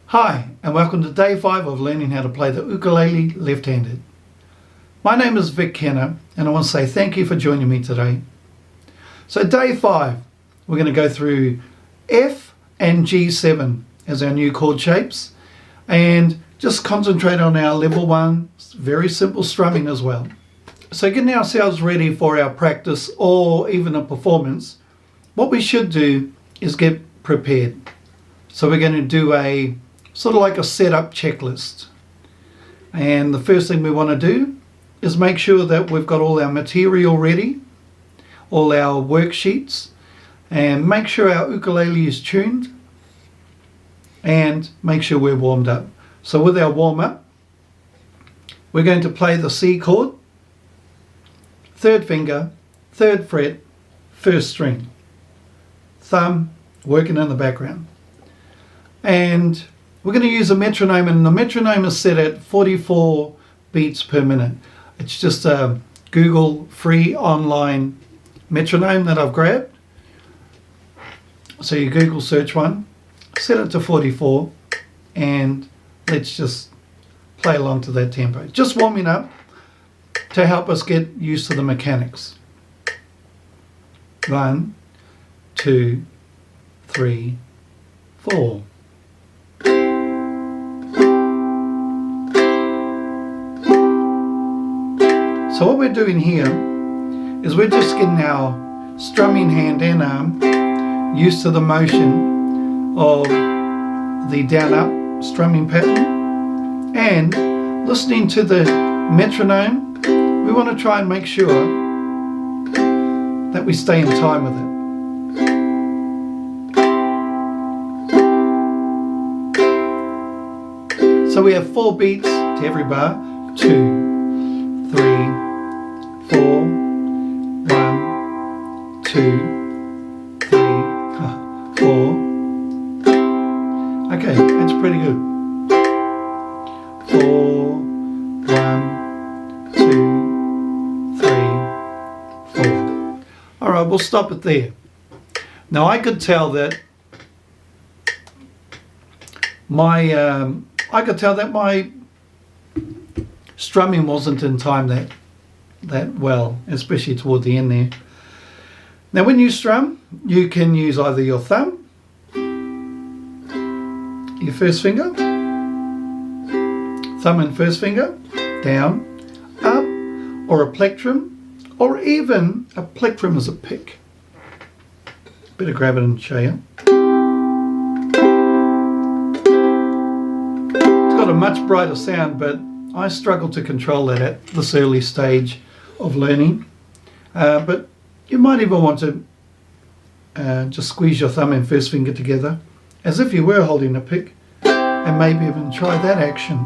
Hi, and welcome to day 5 of learning how to play the ukulele left-handed. My name is Vic Kenner, and I want to say thank you for joining me today. So day 5, we're going to go through F and G7 as our new chord shapes, and just concentrate on our level 1, very simple strumming as well. So getting ourselves ready for our practice or even a performance, what we should do is get prepared. So we're going to do a sort of like a setup checklist. And the first thing we want to do is make sure that we've got all our material ready, all our worksheets, and make sure our ukulele is tuned, and make sure we're warmed up. So with our warm-up, we're going to play the C chord, 3rd finger, 3rd fret, 1st string, thumb working in the background. And we're going to use a metronome, and the metronome is set at 44 beats per minute. It's just a Google free online metronome that I've grabbed. So you Google search one, set it to 44, and let's just play along to that tempo. Just warming up to help us get used to the mechanics. 1, 2, 3, 4. So what we're doing here is we're just getting our strumming hand and arm used to the motion of the down-up strumming pattern, and listening to the metronome, we want to try and make sure that we stay in time with it. So we have 4 beats to every bar. 2, 3, 4, 1, 2, 3, 4. Okay, that's pretty good. 4, 1, 2, 3, 4. All right, we'll stop it there. Now I could tell that my strumming wasn't in time that well, especially toward the end there. Now when you strum, you can use either your thumb, your first finger, thumb and first finger, down, up, or a plectrum, or even a plectrum as a pick. Better grab it and show you. It's got a much brighter sound, but I struggle to control that at this early stage of learning. But you might even want to just squeeze your thumb and first finger together as if you were holding a pick, and maybe even try that action.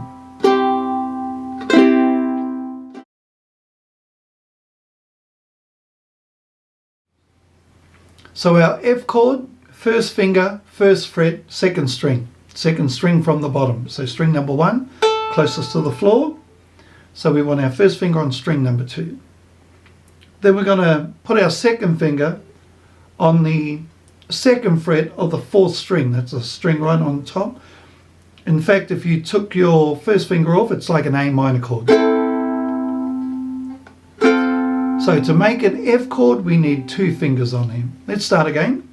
So our F chord, 1st finger, 1st fret, 2nd string. 2nd string from the bottom. So string number 1, closest to the floor. So we want our 1st finger on string number 2. Then we're going to put our 2nd finger on the 2nd fret of the 4th string. That's a string right on top. In fact, if you took your 1st finger off, it's like an A minor chord. So to make an F chord, we need 2 fingers on here. Let's start again.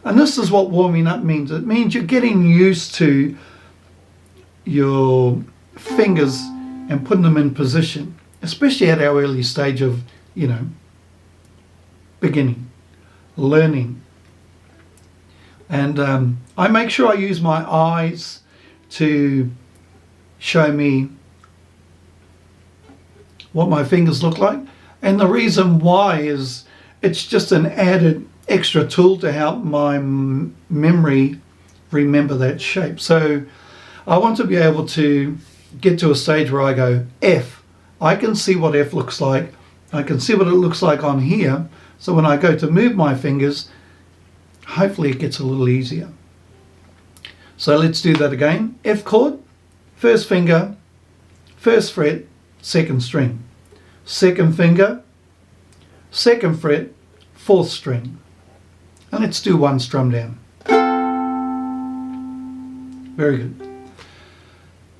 And this is what warming up means. It means you're getting used to your fingers and putting them in position, especially at our early stage of, beginning, learning. And I make sure I use my eyes to show me what my fingers look like. And the reason why is it's just an added extra tool to help my memory remember that shape. So I want to be able to get to a stage where I go F. I can see what F looks like. I can see what it looks like on here. So when I go to move my fingers, hopefully it gets a little easier. So let's do that again. F chord, 1st finger, 1st fret, 2nd string. 2nd finger, 2nd fret, 4th string. And let's do one strum down. Very good.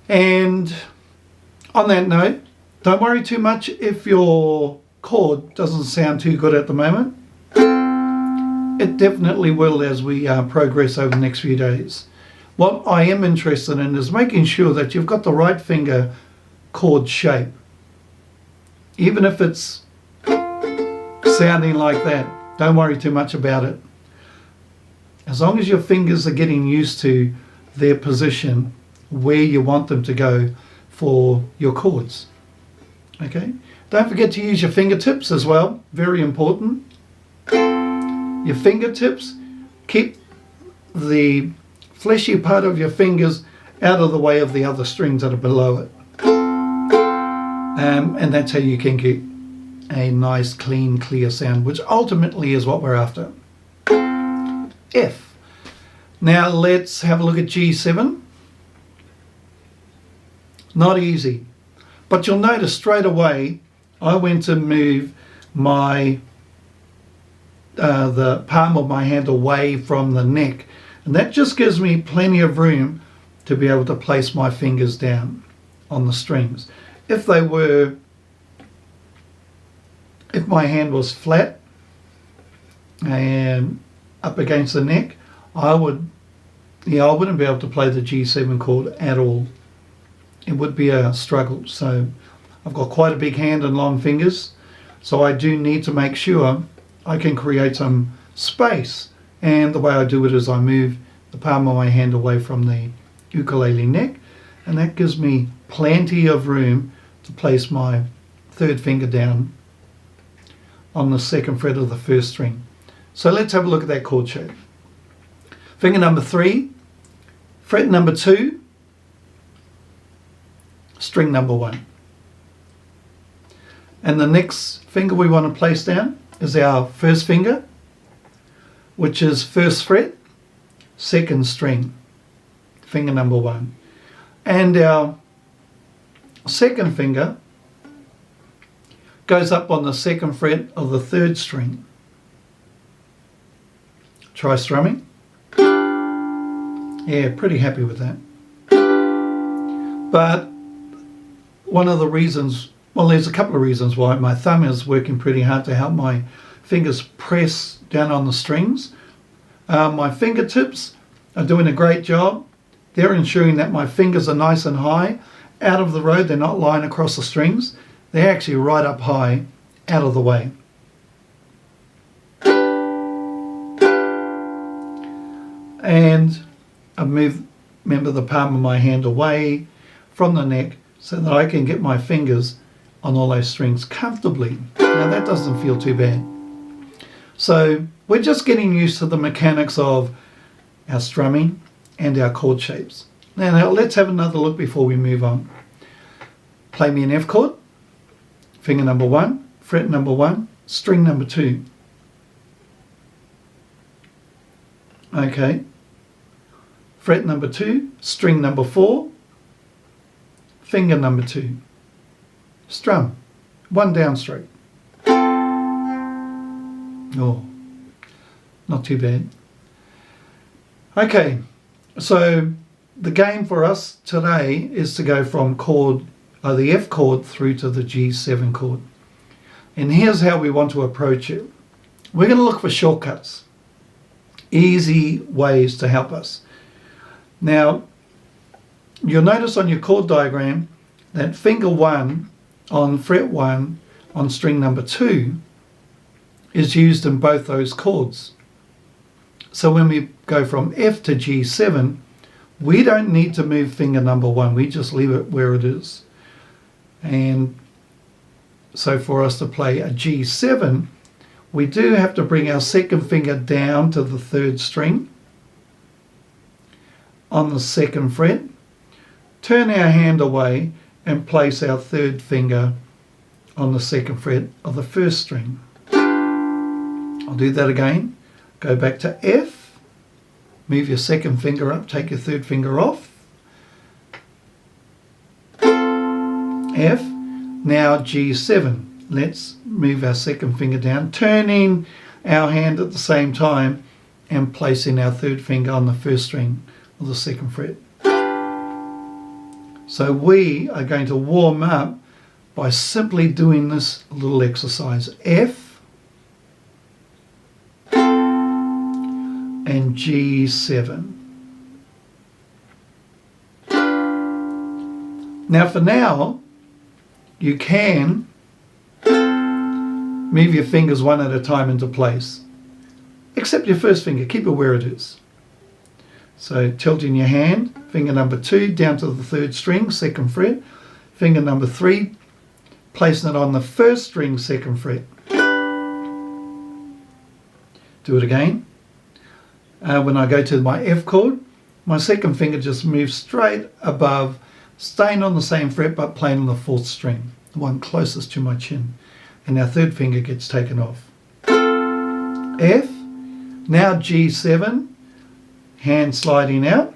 And on that note, don't worry too much if your chord doesn't sound too good at the moment. It definitely will as we progress over the next few days. What I am interested in is making sure that you've got the right finger chord shape. Even if it's sounding like that, don't worry too much about it. As long as your fingers are getting used to their position where you want them to go for your chords. Okay? Don't forget to use your fingertips as well, very important. Your fingertips, keep the fleshy part of your fingers out of the way of the other strings that are below it. And that's how you can get a nice, clean, clear sound, which ultimately is what we're after. F. Now let's have a look at G7. Not easy, but you'll notice straight away I went to move my the palm of my hand away from the neck, and that just gives me plenty of room to be able to place my fingers down on the strings. If my hand was flat and up against the neck, I wouldn't be able to play the G7 chord at all. It would be a struggle. So I've got quite a big hand and long fingers, so I do need to make sure I can create some space, and the way I do it is I move the palm of my hand away from the ukulele neck, and that gives me plenty of room to place my third finger down on the second fret of the first string. So let's have a look at that chord shape. Finger number 3, fret number 2, string number 1. And the next finger we want to place down is our first finger, which is first fret, second string, finger number 1. And our second finger goes up on the second fret of the third string. Try strumming. Yeah, pretty happy with that. But one of the reasons, well, there's a couple of reasons why my thumb is working pretty hard to help my fingers press down on the strings. My fingertips are doing a great job. They're ensuring that my fingers are nice and high out of the road. They're not lying across the strings. They're actually right up high, out of the way. And I remember the palm of my hand away from the neck so that I can get my fingers on all those strings comfortably. Now that doesn't feel too bad. So we're just getting used to the mechanics of our strumming and our chord shapes. Now let's have another look before we move on. Play me an F chord, finger number 1, fret number 1, string number 2. Okay. Fret number 2, string number 4, finger number 2. Strum, 1 downstroke. Oh, not too bad. Okay, so the game for us today is to go from the F chord through to the G7 chord. And here's how we want to approach it. We're going to look for shortcuts, easy ways to help us. Now, you'll notice on your chord diagram that finger 1 on fret 1 on string number 2 is used in both those chords. So when we go from F to G7, we don't need to move finger number 1, we just leave it where it is. And so for us to play a G7, we do have to bring our second finger down to the third string on the second fret, turn our hand away and place our third finger on the second fret of the first string. I'll do that again. Go back to F, move your second finger up, take your third finger off. F, now G7. Let's move our second finger down, turning our hand at the same time and placing our third finger on the first string of the second fret. So we are going to warm up by simply doing this little exercise. F and G7. Now for now, you can move your fingers one at a time into place. Except your first finger, keep it where it is. So tilting your hand, finger number 2 down to the 3rd string, 2nd fret. Finger number 3, placing it on the 1st string, 2nd fret. Do it again. When I go to my F chord, my 2nd finger just moves straight above, staying on the same fret but playing on the 4th string, the one closest to my chin. And our 3rd finger gets taken off. F, now G7, hand sliding out,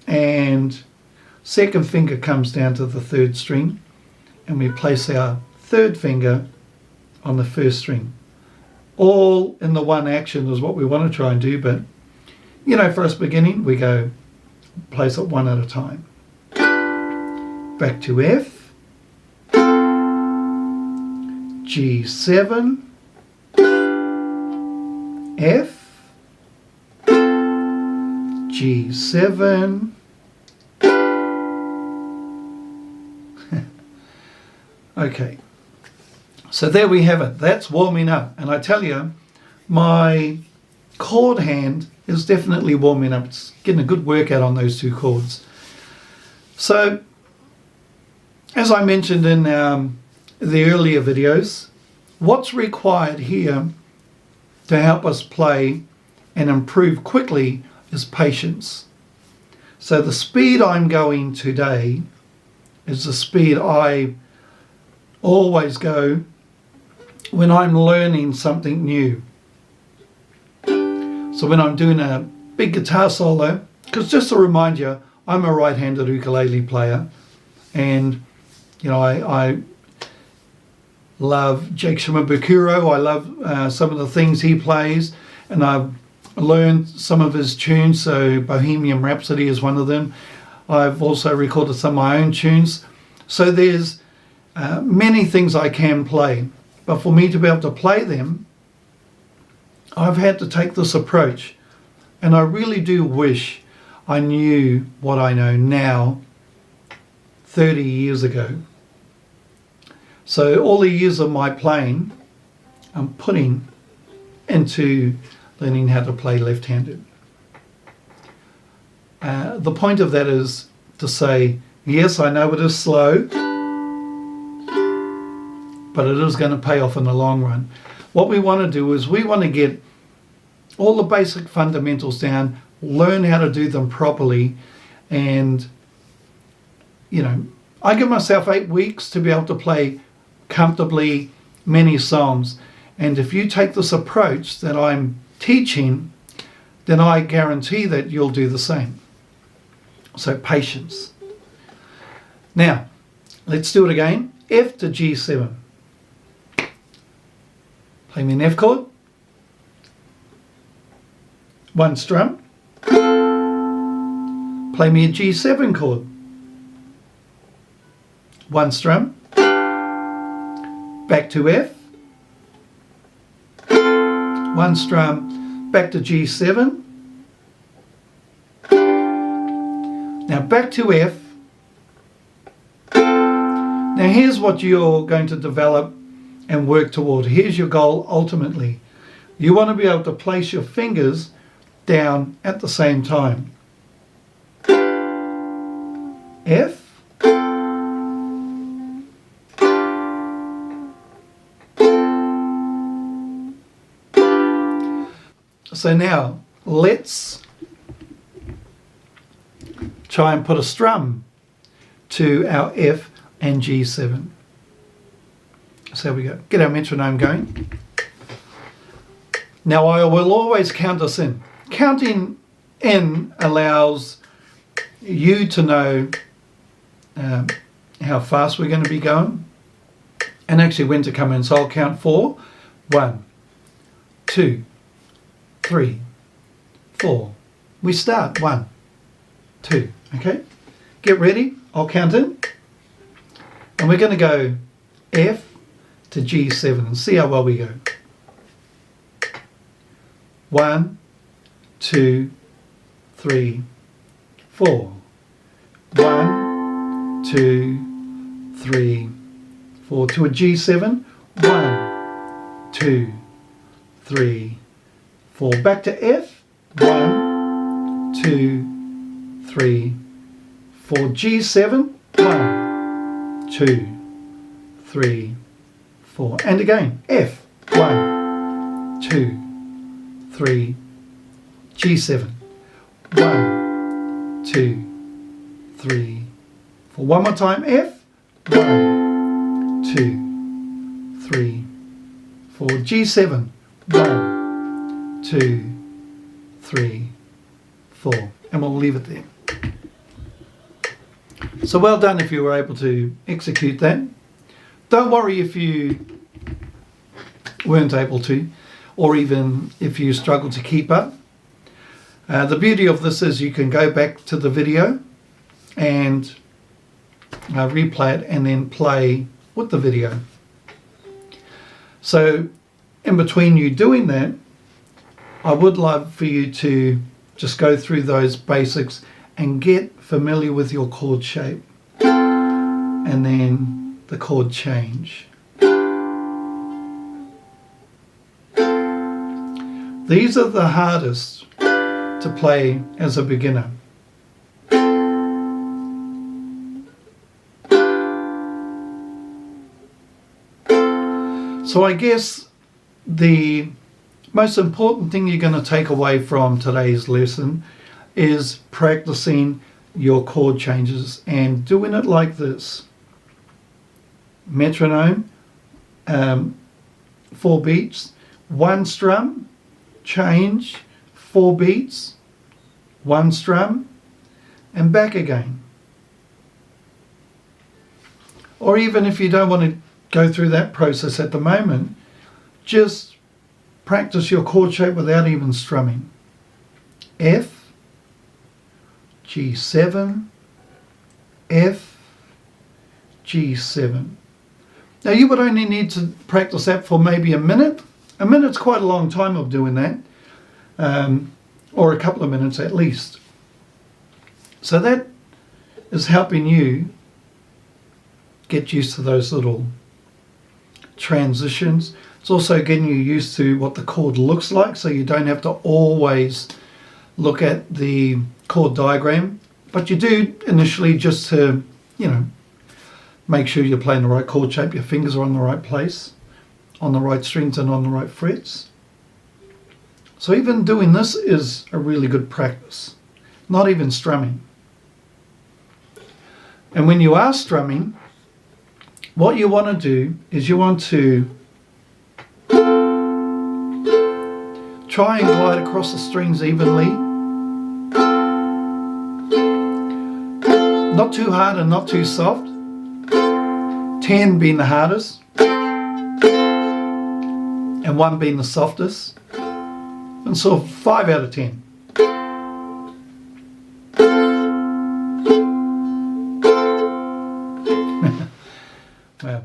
and 2nd finger comes down to the 3rd string, and we place our 3rd finger on the 1st string. All in the one action is what we want to try and do, but you know, for us beginning, we go place it one at a time. Back to F, G7, F, G7, okay, so there we have it. That's warming up, and I tell you, my chord hand is definitely warming up. It's getting a good workout on those 2 chords. So as I mentioned in the earlier videos, what's required here to help us play and improve quickly is patience. So the speed I'm going today is the speed I always go when I'm learning something new. So when I'm doing a big guitar solo, because just to remind you, I'm a right-handed ukulele player, and you know, I love Jake Shimabukuro. I love some of the things he plays, and I've learned some of his tunes, so Bohemian Rhapsody is one of them. I've also recorded some of my own tunes. So there's many things I can play, but for me to be able to play them, I've had to take this approach, and I really do wish I knew what I know now 30 years ago. So all the years of my playing, I'm putting into learning how to play left-handed. The point of that is to say, yes, I know it is slow, but it is going to pay off in the long run. What we want to do is we want to get all the basic fundamentals down, learn how to do them properly, and you know, I give myself 8 weeks to be able to play comfortably many songs, and if you take this approach that I'm teaching, then I guarantee that you'll do the same. So patience. Now let's do it again. F to G7. Play me an F chord, 1 strum, play me a G7 chord, 1 strum, back to F, 1 strum, back to G7, now back to F. Now here's what you're going to develop and work toward. Here's your goal ultimately. You want to be able to place your fingers down at the same time. F, so now let's try and put a strum to our F and G7. So there we go. Get our metronome going. Now I will always count us in. Counting in allows you to know how fast we're going to be going and actually when to come in. So I'll count 4. 1, 2, 3, 4. We start 1, 2. Okay. get ready, I'll count in. And we're going to go F to G7 and see how well we go. 1, 2, 3, 4. 1, 2, 3, 4. To a G7. 1, 2, 3, 4. Back to F. 1, 2, 3, 4. G7. 1, 2, 3, 4. And again, F. 1, 2, 3, G7. 1, 2, 3, 4. One more time, F. 1, 2, 3, 4. G7. 1, 2, 3, 4. And we'll leave it there. So well done if you were able to execute that. Don't worry if you weren't able to, or even if you struggle to keep up. The beauty of this is you can go back to the video and replay it and then play with the video. So in between you doing that, I would love for you to just go through those basics and get familiar with your chord shape and then the chord change. These are the hardest to play as a beginner. So I guess the most important thing you're going to take away from today's lesson is practicing your chord changes and doing it like this. Metronome, 4 beats, 1 strum, change, 4 beats, 1 strum, and back again. Or even if you don't want to go through that process at the moment, just practice your chord shape without even strumming. F, G7, F, G7. Now you would only need to practice that for maybe a minute. A minute's quite a long time of doing that, or a couple of minutes at least. So that is helping you get used to those little transitions. It's also getting you used to what the chord looks like, so you don't have to always look at the chord diagram, but you do initially just to, make sure you're playing the right chord shape, your fingers are on the right place, on the right strings and on the right frets. So even doing this is a really good practice, not even strumming. And when you are strumming, what you want to do is you want to try and glide across the strings evenly. Not too hard and not too soft. 10 being the hardest and 1 being the softest. And so 5 out of 10. Wow.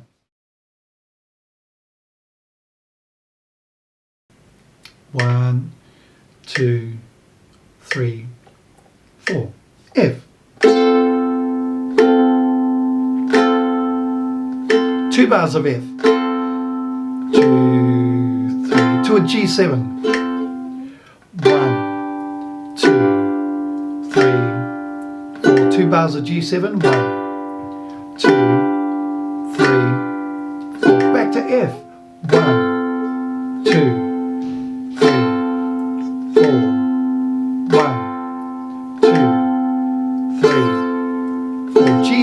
One, 2, 3, 4. F. 2 bars of F. 2, 3. To a G7. 1, 2, 3, 4. 2 bars of G7. 1, 2, 3, 4. Back to F. 1, 2.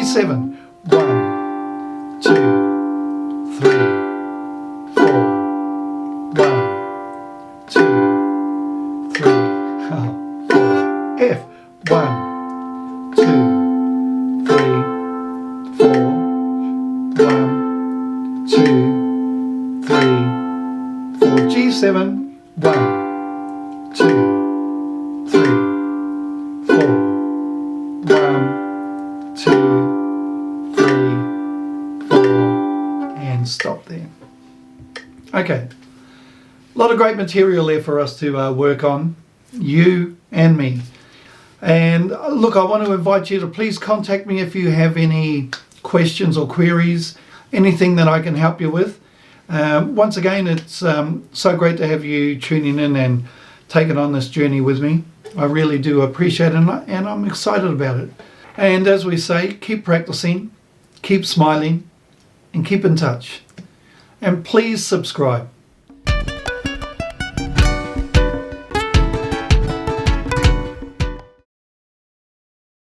7. 1, 2, 3, 4. 1, 2, 3, 4. F. 1, 2, 3, 4. 1, 2, 3, 4. G7. 1, 2, 3, 4. 1, Okay, a lot of great material there for us to work on, you and me. And look, I want to invite you to please contact me if you have any questions or queries, anything that I can help you with. Once again, it's so great to have you tuning in and taking on this journey with me. I really do appreciate it, and I'm excited about it. And as we say, keep practicing, keep smiling, and keep in touch. And please subscribe.